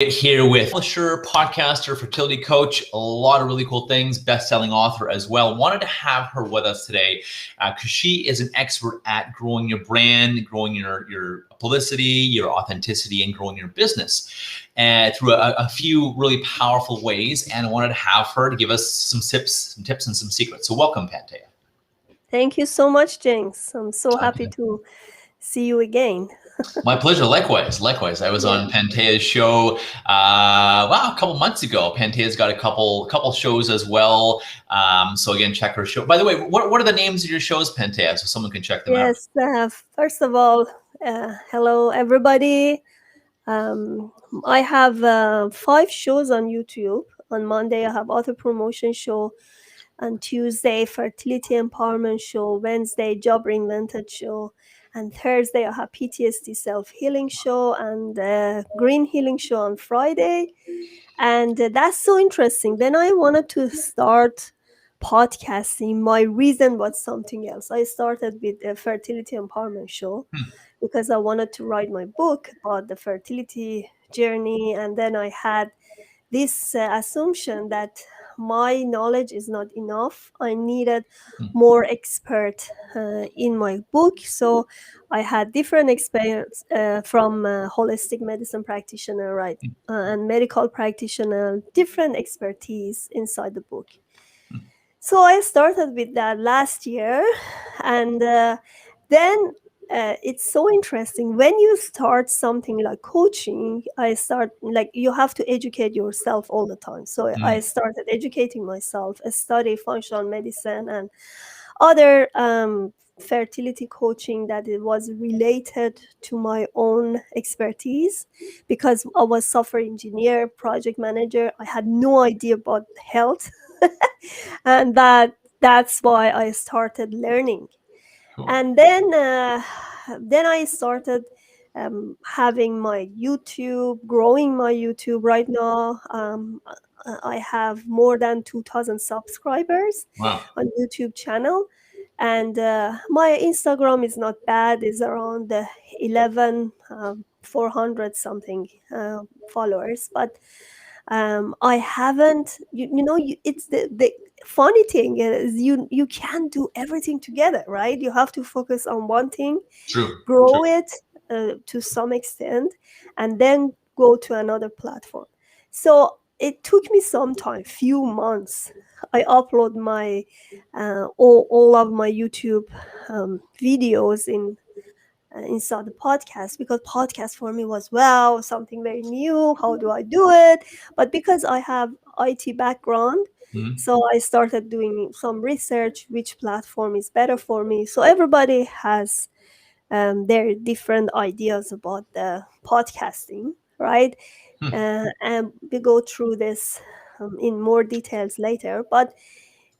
Here with publisher, podcaster, fertility coach, a lot of really cool things, best-selling author as well. Wanted to have her with us today because she is an expert at growing your brand, growing your publicity, your authenticity, and growing your business through a few really powerful ways. And I wanted to have her to give us some tips and some secrets. So welcome, Pantea. Thank you so much, James. I'm so happy to see you again. My pleasure. Likewise. I was on Pantea's show, a couple months ago. Pantea's got a couple shows as well. So again, check her show. By the way, what are the names of your shows, Pantea, so someone can check them out? Yes. First of all, hello everybody. I have 5 shows on YouTube. On Monday, I have author promotion show. On Tuesday, fertility empowerment show. Wednesday, job reinvented show. And Thursday, I have PTSD self-healing show and green healing show on Friday. And that's so interesting. Then I wanted to start podcasting. My reason was something else. I started with a fertility empowerment show because I wanted to write my book about the fertility journey. And then I had this assumption that my knowledge is not enough. I needed more expert in my book. So I had different experience from holistic medicine practitioner, right, and medical practitioner, different expertise inside the book. So I started with that last year, and then it's so interesting when you start something like coaching. You have to educate yourself all the time. So I started educating myself. I study functional medicine and other fertility coaching that it was related to my own expertise, because I was software engineer, project manager. I had no idea about health, and that's why I started learning. And then I started having my YouTube, growing my YouTube. Right now, I have more than 2,000 subscribers on YouTube channel. And my Instagram is not bad. It's around 400 something followers. But I haven't, it's the funny thing is you can't do everything together, right? You have to focus on one thing, grow it to some extent, and then go to another platform. So it took me some time, few months. I upload my all of my YouTube videos inside the podcast, because podcast for me was something very new. How do I do it? But because I have IT background, so I started doing some research, which platform is better for me. So everybody has their different ideas about the podcasting, right? And we go through this in more details later. But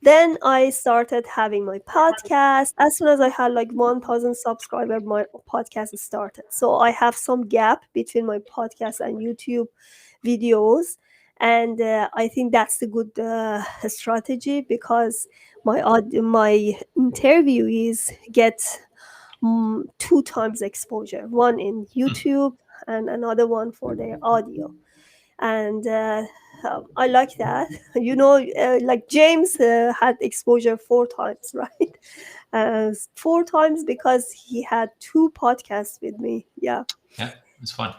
then I started having my podcast. As soon as I had like 1,000 subscribers, my podcast started. So I have some gap between my podcast and YouTube videos. And I think that's a good strategy, because my interviewees get 2 times exposure, one in YouTube and another one for their audio. And I like that. Like James had exposure 4 times, right? 4 times because he had 2 podcasts with me. Yeah, it's fun.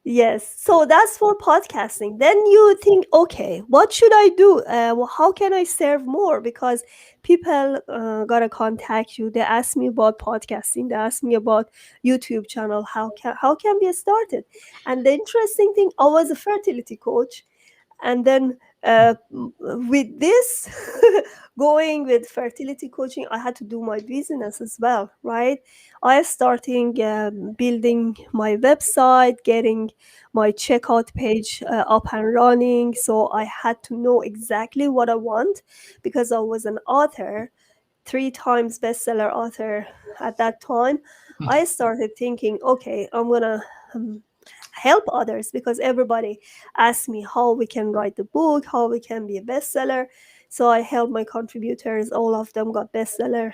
Yes. So that's for podcasting. Then you think, okay, what should I do? How can I serve more? Because people gotta contact you. They ask me about podcasting. They ask me about YouTube channel. How can we start it? And the interesting thing, I was a fertility coach, and then with this going with fertility coaching, I had to do my business as well, right? I starting building my website, getting my checkout page up and running. So I had to know exactly what I want, because I was an author, 3 times bestseller author at that time. I started thinking, okay, I'm gonna help others, because everybody asked me how we can write the book, how we can be a bestseller. So I helped my contributors. All of them got bestseller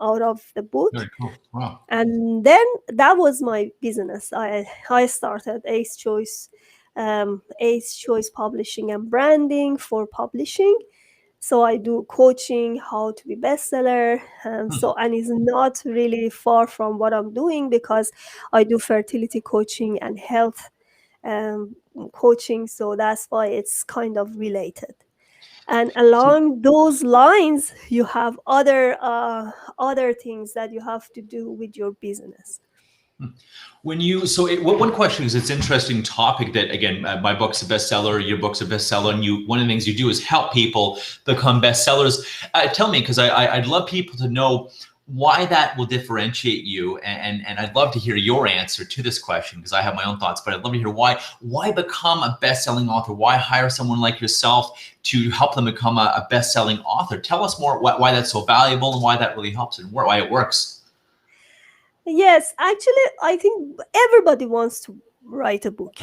out of the book. Very cool. Wow. And then that was my business. I started Ace Choice Ace Choice Publishing and Branding for publishing. So I do coaching, how to be bestseller. And it's not really far from what I'm doing, because I do fertility coaching and health um, coaching. So that's why it's kind of related. And So along those lines, you have other things that you have to do with your business. one question is, it's an interesting topic that, again, my book's a bestseller, your book's a bestseller, and one of the things you do is help people become bestsellers. Tell me, because I'd love people to know why that will differentiate you, and I'd love to hear your answer to this question, because I have my own thoughts, but I'd love to hear why become a best-selling author? Why hire someone like yourself to help them become a best-selling author? Tell us more why that's so valuable and why that really helps and why it works. Yes, actually, I think everybody wants to write a book,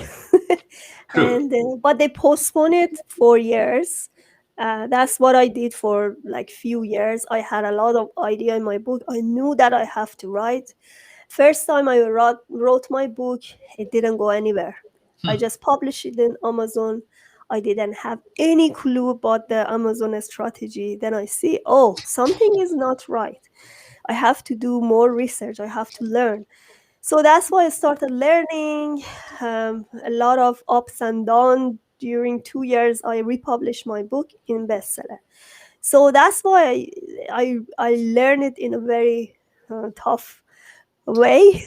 True. but they postpone it for years. That's what I did for like few years. I had a lot of idea in my book. I knew that I have to write. First time I wrote my book, it didn't go anywhere. I Hmm. just published it in Amazon. I didn't have any clue about the Amazon strategy. Then I see, oh, something is not right. I have to do more research. I have to learn. So that's why I started learning. A lot of ups and downs. During 2 years, I republished my book in bestseller. So that's why I learned it in a very tough way.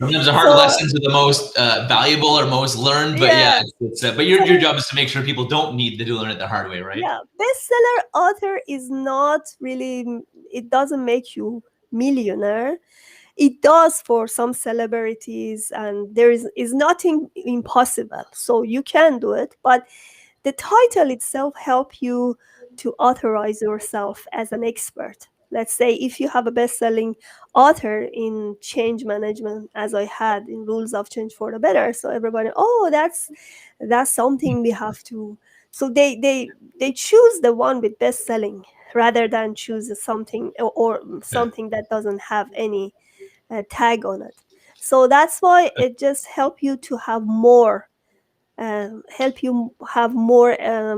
Sometimes the hard So lessons are the most valuable or most learned, but yeah, yes, but your job is to make sure people don't need to learn it the hard way, right? yeah, bestseller author is not really. It doesn't make you millionaire. It does for some celebrities, and there is nothing impossible, so you can do it, but the title itself help you to authorize yourself as an expert. Let's say if you have a best-selling author in change management, as I had in rules of change for the better, so everybody, oh, that's something we have to. So they choose the one with best-selling rather than choose something, or Yeah. something that doesn't have any tag on it. So that's why it just help you have more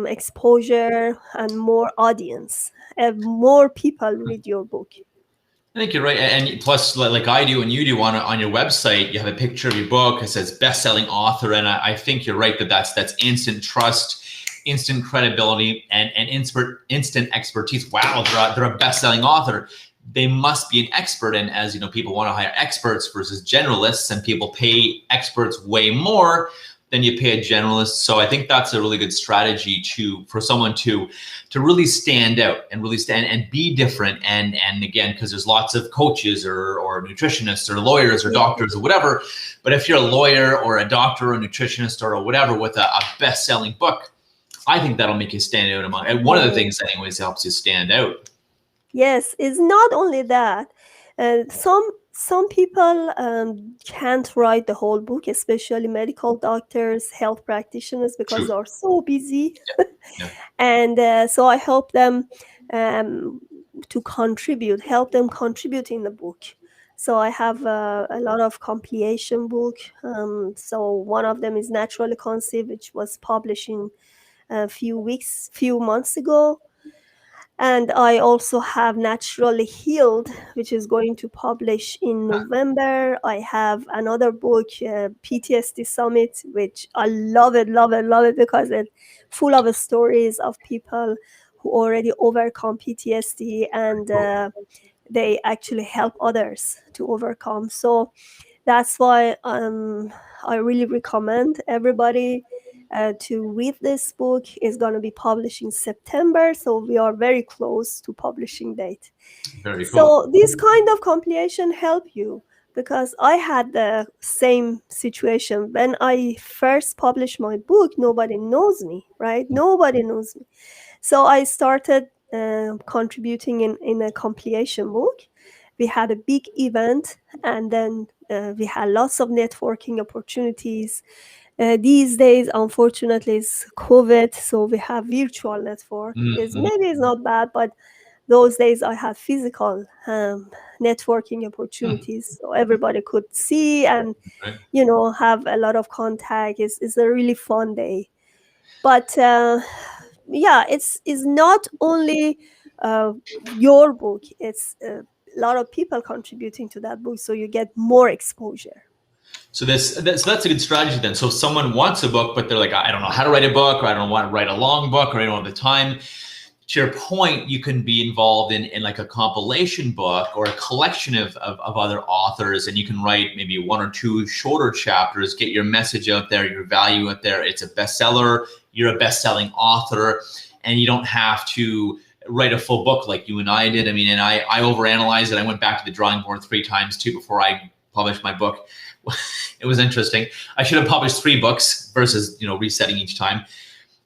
exposure and more audience, more people read your book. I think you're right, and plus, like I do and you do on your website, you have a picture of your book. It says best-selling author, and I think you're right that that's instant trust, instant credibility, and instant expertise. Wow, they're a best-selling author. They must be an expert, and as you know, people want to hire experts versus generalists, and people pay experts way more than you pay a generalist. So I think that's a really good strategy for someone to really stand out and really stand and be different. And again, because there's lots of coaches or nutritionists or lawyers or Yeah. doctors or whatever. But if you're a lawyer or a doctor or a nutritionist or whatever with a best-selling book, I think that'll make you stand out among. And one of the Yeah. things, anyways, helps you stand out. Yes, it's not only that. Some people can't write the whole book, especially medical doctors, health practitioners, because True. they are so busy. Yeah. And so I help them um, help them contribute in the book. So I have a lot of compilation book. So one of them is Naturally Conceived, which was published in few months ago. And I also have Naturally Healed, which is going to publish in November. I have another book, PTSD Summit, which I love it, love it, love it, because it's full of stories of people who already overcome PTSD, and Cool. they actually help others to overcome. So that's why I really recommend everybody to read this book. It's going to be published in September, so we are very close to publishing date. Very cool. So this kind of compilation help you, because I had the same situation when I first published my book. Nobody knows me, right? Nobody knows me. So I started contributing in a compilation book. We had a big event, and then we had lots of networking opportunities. These days, unfortunately, it's COVID, so we have virtual network. Is Mhm. maybe it's not bad, but those days I had physical networking Hmm. opportunities, so everybody could see and Right. have a lot of contact. Is a really fun day. But yeah, it's not only uh, your book. It's a lot of people contributing to that book, so you get more exposure. So that's a good strategy then. So if someone wants a book, but they're like, I don't know how to write a book, or I don't want to write a long book, or I don't have the time. To your point, you can be involved in like a compilation book or a collection of other authors, and you can write maybe one or two shorter chapters, get your message out there, your value out there. It's a bestseller. You're a best-selling author, and you don't have to write a full book like you and I did. I mean, and I overanalyzed it. I went back to the drawing board 3 times too before I published my book. It was interesting. I should have published 3 books versus resetting each time.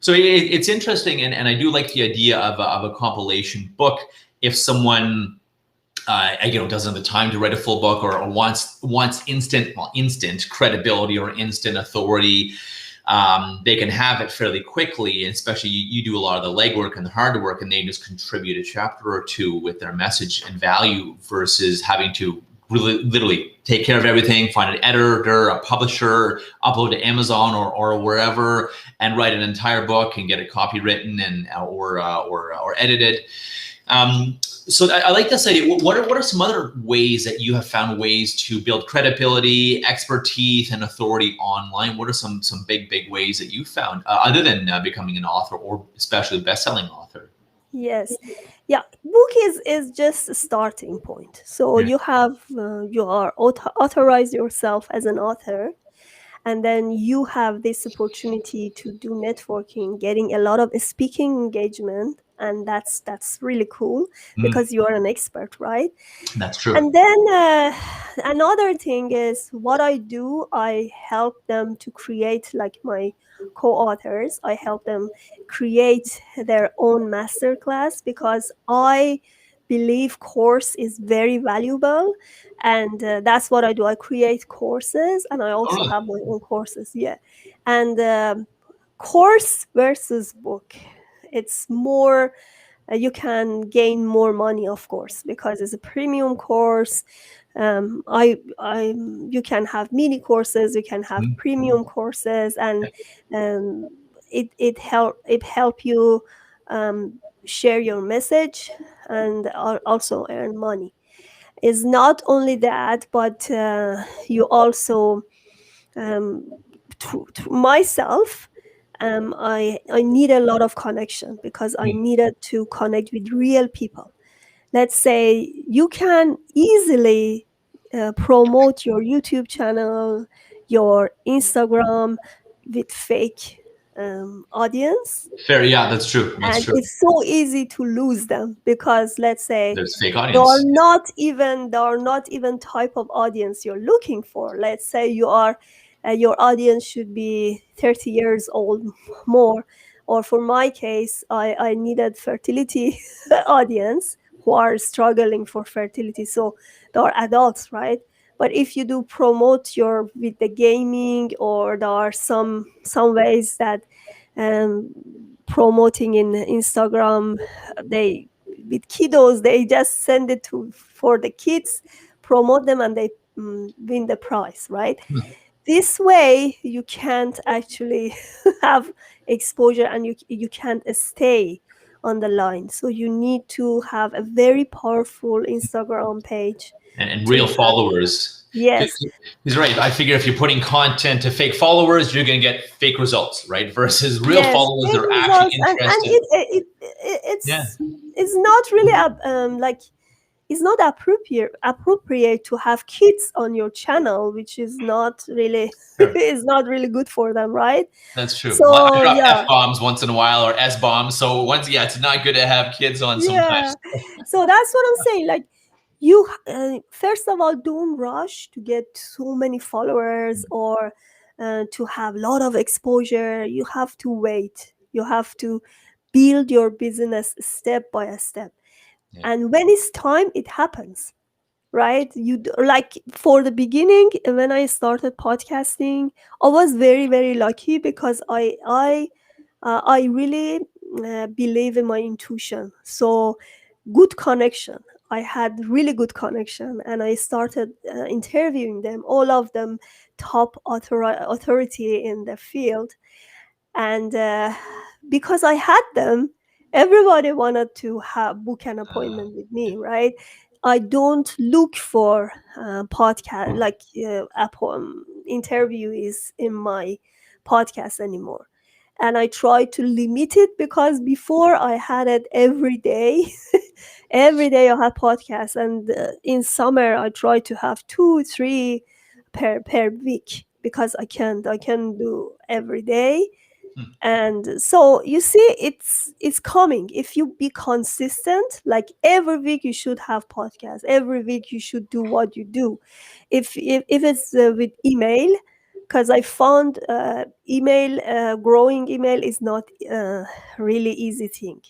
So it's interesting, and I do like the idea of a compilation book. If someone doesn't have the time to write a full book, or wants instant credibility or instant authority, they can have it fairly quickly. And especially you do a lot of the legwork and the hard work, and they just contribute a chapter or two with their message and value versus having to really literally take care of everything, find an editor, a publisher, upload to Amazon or wherever, and write an entire book and get it copywritten and or edited. So I like this idea. What are some other ways that you have found ways to build credibility, expertise, and authority online? What are some big ways that you found other than becoming an author, or especially a best-selling author? Yes, yeah. Book is just a starting point. So Yeah. you are authorized yourself as an author, and then you have this opportunity to do networking, getting a lot of speaking engagement, and that's really cool Mm, because you are an expert, right? that's true. And then another thing is what I do. I help them to create, like my co-authors. I help them create their own masterclass because I believe course is very valuable, and that's what I do. I create courses, and I Oh, also really? have my own courses. Yeah, and course versus book. It's more you can gain more money, of course, because it's a premium course. I You can have mini courses, you can have Mm, premium courses, and um, it help you share your message and also earn money. It's not only that, but you also myself, I need a lot of connection because I mm. needed to connect with real people. Let's say you can easily promote your YouTube channel, your Instagram with fake audience, Fair. Yeah, that's true. That's and true. it's so easy to lose them because, let's say, There's fake they are audience. not even they are not even type of audience you're looking for. Let's say your audience should be 30 years old more, or for my case, I needed fertility audience who are struggling for fertility, so they are adults, right? But if you do promote your with the gaming, or there are some ways that um, promoting in Instagram, they with kiddos, they just send it to for the kids, promote them, and they win the prize, right? This way you can't actually have exposure, and you can't stay on the line. So you need to have a very powerful Instagram page And to real have. followers. Yes. He's right. I figure if you're putting content to fake followers, you're going to get fake results, right? Versus real Yes, followers that fake are actually results, and interested. Yeah. it's not really like it's not appropriate to have kids on your channel, which is not really Sure. is not really good for them, right? That's true. Well, I So drop yeah, F bombs once in a while, or S bombs. So once, yeah, it's not good to have kids on yeah. sometimes. So that's what I'm saying. Like, you first of all, don't rush to get so many followers, or to have a lot of exposure. You have to wait. You have to build your business step by step, Yeah. and when it's time, it happens, right? Like, for the beginning, when I started podcasting, I was very, very lucky because I really believe in my intuition. So good connection. I had really good connection, and I started interviewing them, all of them top authority in the field. And because I had them, everybody wanted to have book an appointment with me, right? I don't look for podcast like interviewees in my podcast anymore, and I try to limit it, because before I had it every day. Every day I had podcasts, and in summer I try to have 2 3 per week, because I can do every day. Hmm. And so you see, it's coming if you be consistent. Like every week you should have podcasts, every week you should do what you do. If it's with email, because I found email growing email is not really easy thing.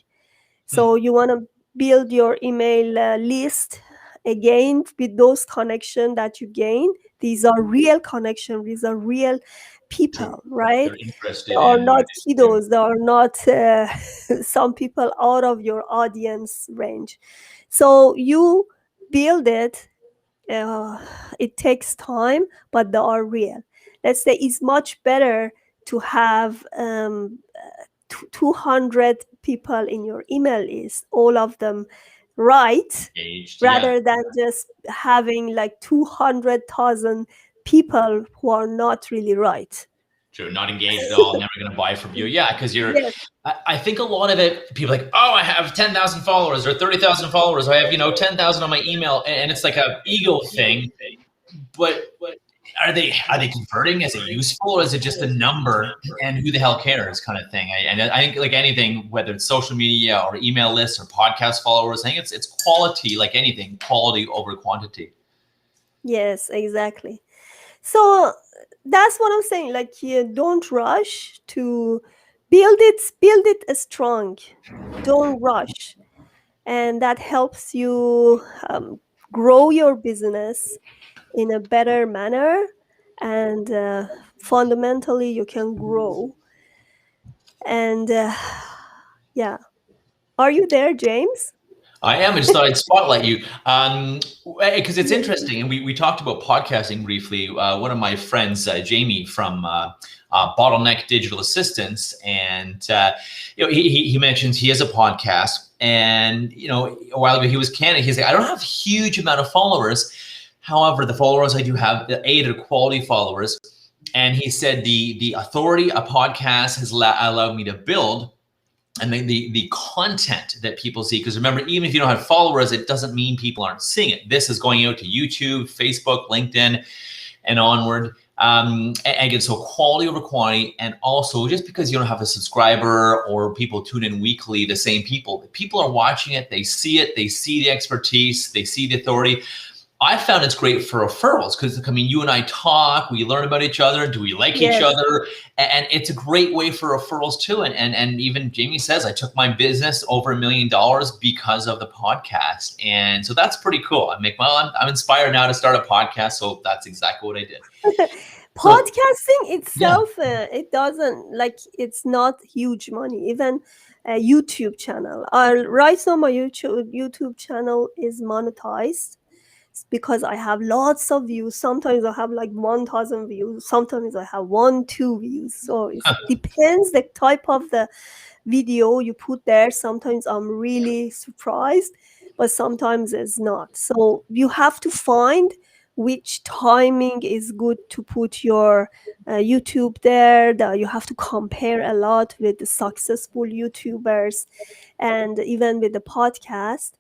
So Hmm. you want to build your email list again with those connection that you gain. These are real connection, these are real True. people, right? They're They interested are in what not it is. kiddos. They are not some people out of your audience range. So you build it. Uh, it takes time, but they are real. Let's say it's much better to have 200 people in your email list, all of them right, Engaged. Yeah. rather than just having like 200,000 people who are not really right. True. Not engaged at all. Never going to buy from you. Yeah. Because you're, Yes, I think a lot of it, people are like, oh, I have 10,000 followers or 30,000 followers. I have, 10,000 on my email. And it's like a ego thing. But are they converting? Is it useful, or is it just a number and who the hell cares kind of thing? And I think like anything, whether it's social media or email lists or podcast followers, I think it's quality, like anything, quality over quantity. yes, exactly. So that's what I'm saying. Like, you don't rush to build it strong. Don't rush, and that helps you grow your business in a better manner, and fundamentally you can grow. And yeah, are you there, James? I am. I just thought I'd spotlight you because it's interesting. And we talked about podcasting briefly. One of my friends, Jamie from Bottleneck Digital Assistants, and he mentions he has a podcast. And a while ago he was candid. He's like, I don't have a huge amount of followers. However, the followers I do have, they're quality followers. And he said the authority a podcast has allowed me to build, and the content that people see, because remember, even if you don't have followers, it doesn't mean people aren't seeing it. This is going out to YouTube, Facebook, LinkedIn, and onward. Again, so quality over quantity. And also, just because you don't have a subscriber or people tune in weekly, the same people are watching it, they see it, they see the expertise, they see the authority. I found it's great for referrals because, you and I talk, we learn about each other. Do we like each Yes. other? And it's a great way for referrals too. And even Jamie says, I took my business over $1 million because of the podcast. And so that's pretty cool. I'm inspired now to start a podcast. So that's exactly what I did. So Podcasting yeah, itself, it doesn't, like, it's not huge money. Even a YouTube channel, right now my YouTube channel is monetized because I have lots of views. Sometimes I have like 1,000 views, sometimes I have 1 2 views. So it depends the type of the video you put there. Sometimes I'm really surprised, but sometimes it's not. So you have to find which timing is good to put your YouTube there. You have to compare a lot with the successful YouTubers, and even with the podcast.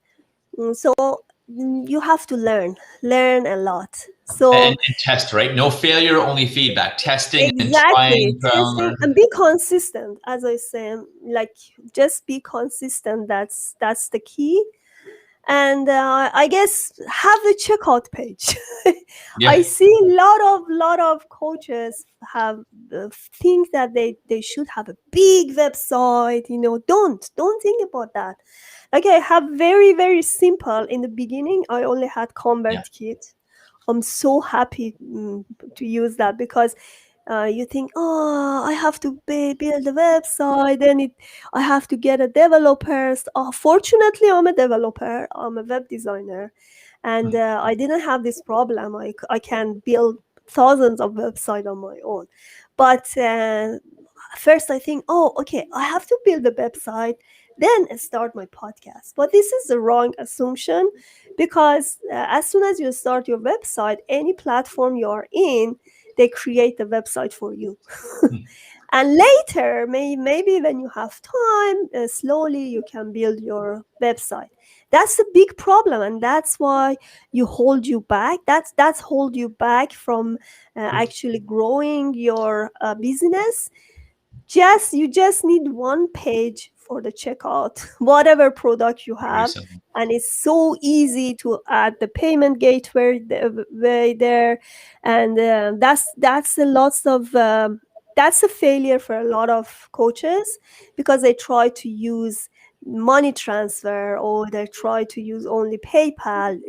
So you have to learn a lot. So and test, right? No failure, only feedback. Testing and exactly, trying, trial and testing learn. and be consistent. As I say, like, just be consistent. That's the key. And I guess have a checkout page. I Yeah. see a lot of coaches have think that they should have a big website. Don't think about that. Like, I have very very simple. In the beginning I only had Yeah. ConvertKit. I'm so happy to use that, because You think, oh, I have to build a website, then I have to get a developer. Oh, fortunately, I'm a developer. I'm a web designer, and I didn't have this problem. I can build thousands of websites on my own. But first, I think, oh, okay, I have to build a website, then start my podcast. But this is the wrong assumption, because as soon as you start your website, any platform you are in, they create the website for you. Hmm. And later, maybe when you have time, slowly you can build your website. That's a big problem, and that's why you hold you back. That's hold you back from actually growing your business. You just need one page for the checkout, whatever product you Very have, simple. and it's so easy to add the payment gateway way there. And that's a lots of that's a failure for a lot of coaches, because they try to use money transfer, or they try to use only PayPal.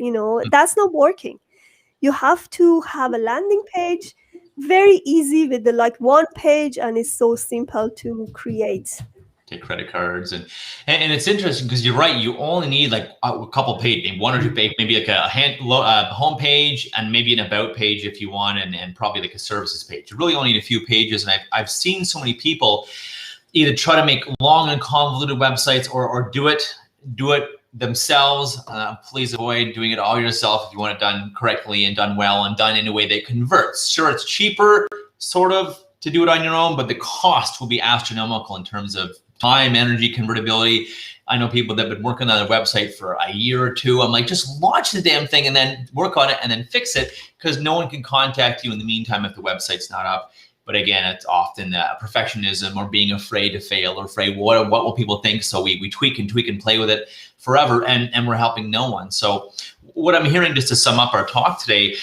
That's not working. You have to have a landing page, very easy, with the like one page, and it's so simple to create. Take credit cards and it's interesting because you're right. You only need like a couple pages, maybe one or two pages, maybe like a home page and maybe an about page if you want, and probably like a services page. You really only need a few pages. And I've seen so many people either try to make long and convoluted websites or do it themselves. Please avoid doing it all yourself if you want it done correctly and done well and done in a way that converts. Sure, it's cheaper, sort of, to do it on your own, but the cost will be astronomical in terms of time, energy, convertibility. I know people that have been working on a website for a year or two. I'm like, just launch the damn thing and then work on it and then fix it, because no one can contact you in the meantime if the website's not up. But again, it's often perfectionism or being afraid to fail or afraid what will people think. So we tweak and play with it forever, and we're helping no one. So what I'm hearing, just to sum up our talk today,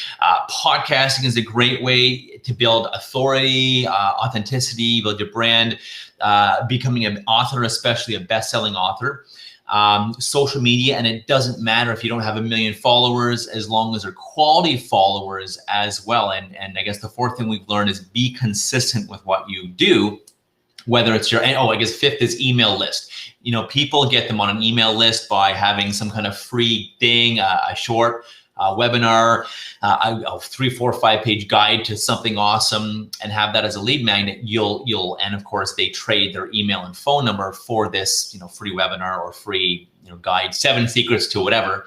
podcasting is a great way to build authority, authenticity, build your brand, becoming an author, especially a best-selling author. Social media, and it doesn't matter if you don't have 1 million followers, as long as they're quality followers as well. And I guess the fourth thing we've learned is be consistent with what you do, whether it's I guess fifth is email list. People get them on an email list by having some kind of free thing, a short webinar, a 3, 4, 5-page guide to something awesome, and have that as a lead magnet. And of course they trade their email and phone number for this, free webinar or free, guide, 7 secrets to whatever.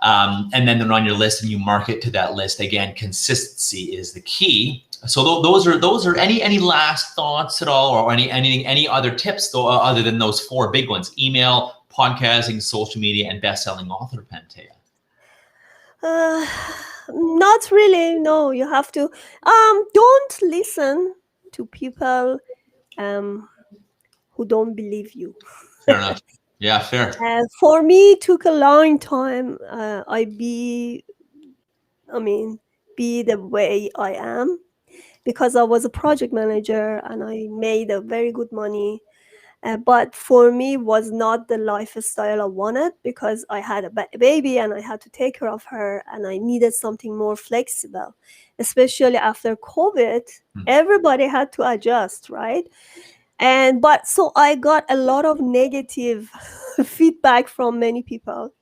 And then they're on your list and you market to that list. Again, consistency is the key. So those are any last thoughts at all, or any other tips though, other than those 4 big ones: email, podcasting, social media, and best-selling author, Pantea? Uh, Not really. No, you have to. Don't listen to people who don't believe you. Fair enough. Yeah, fair. For me, it took a long time. I mean, be the way I am, because I was a project manager and I made a very good money. But for me, was not the lifestyle I wanted, because I had a baby and I had to take care of her, and I needed something more flexible, especially after COVID. Hmm. Everybody had to adjust, right? But so I got a lot of negative feedback from many people,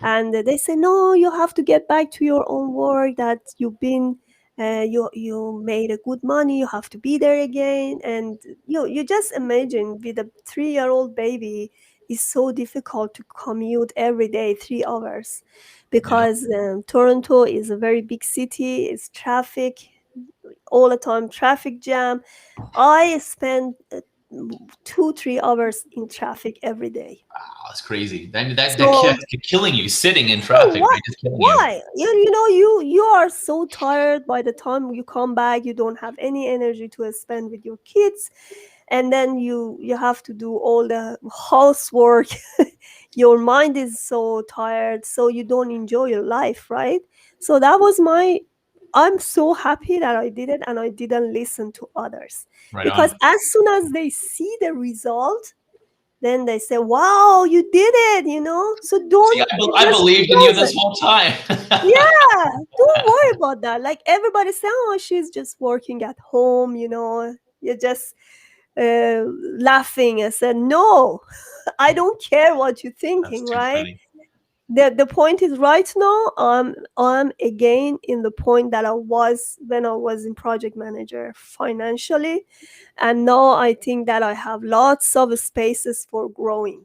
and they say, no, you have to get back to your own work, that you've been you made a good money, you have to be there again. And you just imagine, with a 3-year-old baby, it's so difficult to commute every day 3 hours, Yeah. because Toronto is a very big city. It's traffic all the time, traffic jam. I spend 2-3 hours in traffic every day. Wow, that's crazy. That's So killing you, sitting in oh, traffic, what? right? Just killing you. Why? You are so tired. By the time you come back, you don't have any energy to spend with your kids, and then you have to do all the housework. Your mind is so tired, so you don't enjoy your life, right? So that was my. I'm so happy that I did it, and I didn't listen to others, Right because on. as soon as they see the result, then they say, wow, you did it, you know, so See, don't I just believed in you close this it. whole time. Yeah, don't worry about that. Like everybody say, oh, she's just working at home, you know, you're just laughing. I said, no, I don't care what you're That's thinking, too right? funny. The point is right now I'm again in the point that I was when I was in project manager financially, and now I think that I have lots of spaces for growing.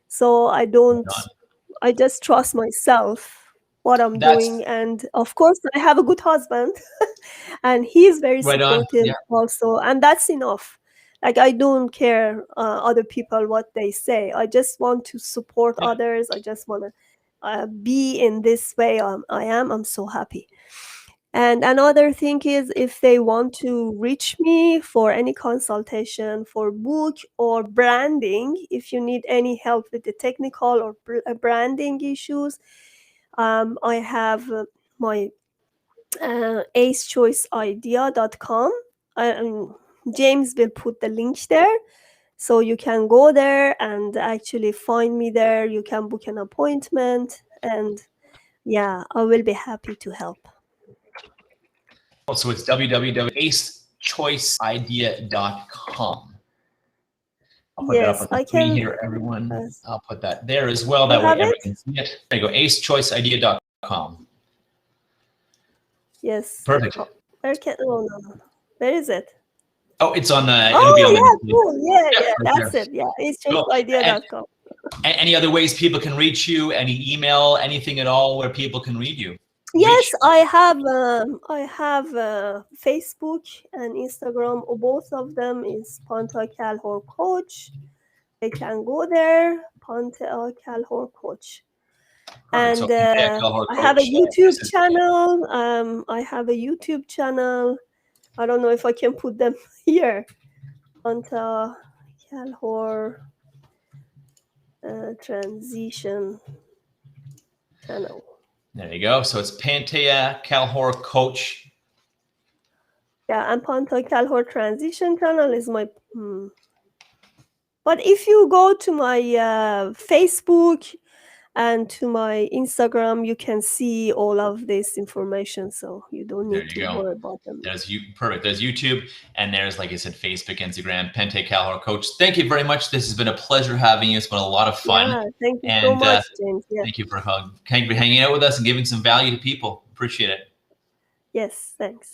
So I just trust myself what I'm That's doing, and of course I have a good husband and he's very right on. supportive Yeah. also, and that's enough. Like I don't care other people what they say. I just want to support Yeah. others. I just want to be in this way. I'm so happy. And another thing is, if they want to reach me for any consultation for book or branding, if you need any help with the technical or branding issues, I have my acechoiceidea.com. James will put the link there. So you can go there and actually find me there. You can book an appointment. And yeah, I will be happy to help. So it's www.acechoiceidea.com. I'll put that up Yes, on the I screen can. here, everyone. Uh, I'll put that there as well. you That way have everyone it? can see it. There you go, acechoiceidea.com. Yes. Perfect. Oh, where can? Oh no, no, no. Where is it? Oh, it's on the, it'll be Oh on the, yeah, cool. Yeah, yeah, yeah, right that's there. it. Yeah, it's Cool. And chaseidea.com. any other ways people can reach you? Any email, anything at all where people can reach you? Yes, I have Facebook and Instagram. Both of them is Panta Calhor Coach. They can go there, Panta Calhor Coach. Perfect. So And Calhor I have a Coach. YouTube channel. I have a YouTube channel. I don't know if I can put them here. Panta Calhor Transition channel. There you go. So it's Pantea Calhor Coach. Yeah, and Panta Calhor Transition channel is my. But if you go to my Facebook and to my Instagram, you can see all of this information. So you don't There need you to go. worry about them. There's you. Perfect. There's YouTube, and there's, like I said, Facebook, Instagram, Pente Calhor Coach. Thank you very much. This has been a pleasure having you. It's been a lot of fun. Yeah, thank you so And much, James. Yeah. thank you for hanging out with us and giving some value to people. Appreciate it. Yes, thanks.